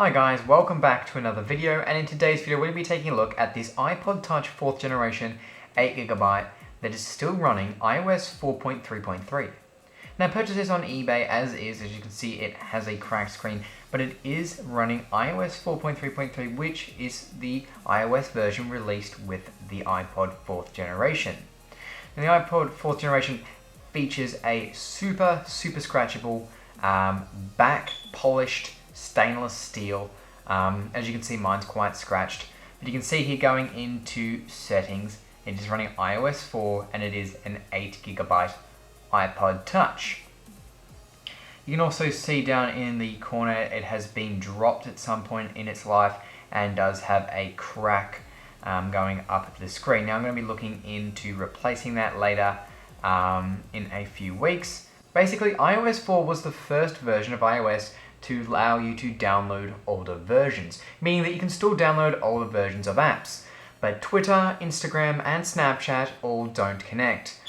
Hi guys, welcome back to another video, and in today's video we're going to be taking a look at this iPod Touch 4th generation 8GB that is still running iOS 4.3.3. Now I purchased this on eBay as is. As you can see, it has a cracked screen, but it is running iOS 4.3.3, which is the iOS version released with the iPod 4th generation. Now the iPod 4th generation features a super scratchable, back polished stainless steel. As you can see, mine's quite scratched, but you can see here going into settings, it is running iOS 4 and it is an 8GB iPod Touch. You can also see down in the corner it has been dropped at some point in its life and does have a crack going up the screen. Now I'm going to be looking into replacing that later in a few weeks. Basically, iOS 4 was the first version of iOS to allow you to download older versions, meaning that you can still download older versions of apps. But Twitter, Instagram, and Snapchat all don't connect.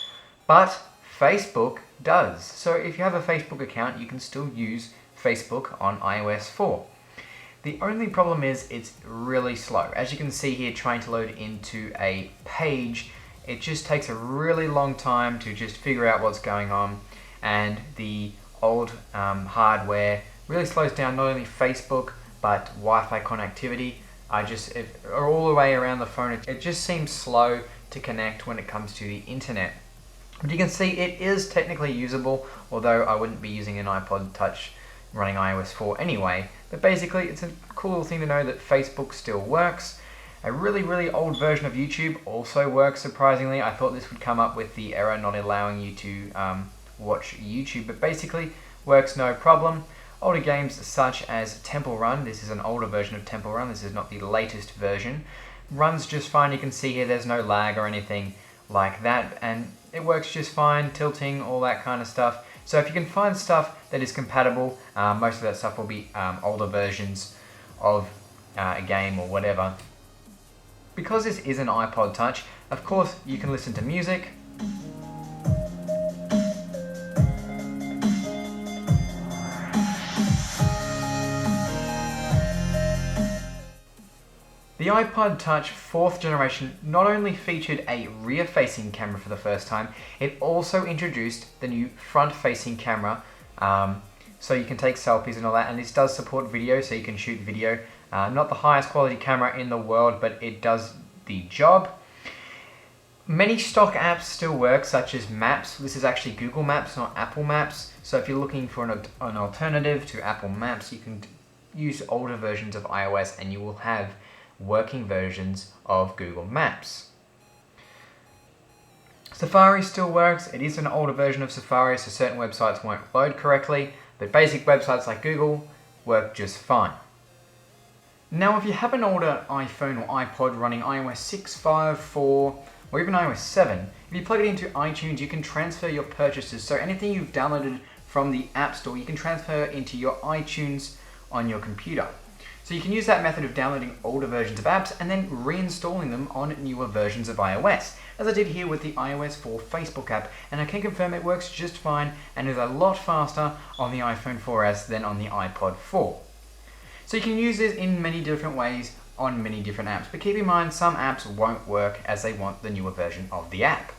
But Facebook does. So if you have a Facebook account, you can still use Facebook on iOS 4. The only problem is it's really slow. As you can see here, trying to load into a page, it just takes a really long time to just figure out what's going on, and the old hardware really slows down not only Facebook but Wi-Fi connectivity. All the way around the phone, it just seems slow to connect when it comes to the internet. But you can see it is technically usable, although I wouldn't be using an iPod Touch running iOS 4 anyway. But basically, it's a cool little thing to know that Facebook still works. A really old version of YouTube also works, surprisingly. I thought this would come up with the error not allowing you to watch YouTube, but basically works no problem. Older games such as Temple Run, this is an older version of Temple Run, this is not the latest version, runs just fine. You can see here there's no lag or anything like that, and it works just fine, tilting, all that kind of stuff. So if you can find stuff that is compatible, most of that stuff will be older versions of a game or whatever. Because this is an iPod Touch, of course you can listen to music. The iPod Touch 4th generation not only featured a rear-facing camera for the first time, it also introduced the new front-facing camera, so you can take selfies and all that, and this does support video, so you can shoot video. Not the highest quality camera in the world, but it does the job. Many stock apps still work, such as Maps. This is actually Google Maps, not Apple Maps, so if you're looking for an alternative to Apple Maps, you can use older versions of iOS and you will have working versions of Google Maps. Safari still works. It is an older version of Safari, so certain websites won't load correctly, but basic websites like Google work just fine. Now if you have an older iPhone or iPod running iOS 6, 5, 4, or even iOS 7, if you plug it into iTunes, you can transfer your purchases. So anything you've downloaded from the App Store, you can transfer into your iTunes on your computer. So you can use that method of downloading older versions of apps and then reinstalling them on newer versions of iOS, as I did here with the iOS 4 Facebook app, and I can confirm it works just fine and is a lot faster on the iPhone 4S than on the iPod 4. So you can use this in many different ways on many different apps, but keep in mind some apps won't work as they want the newer version of the app.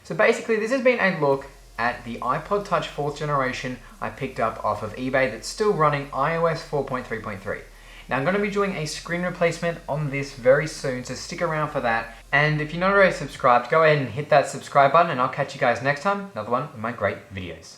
So basically this has been a look at the iPod Touch 4th generation I picked up off of eBay that's still running iOS 4.3.3. Now I'm going to be doing a screen replacement on this very soon, so stick around for that. And if you're not already subscribed, go ahead and hit that subscribe button, and I'll catch you guys next time, another one of my great videos.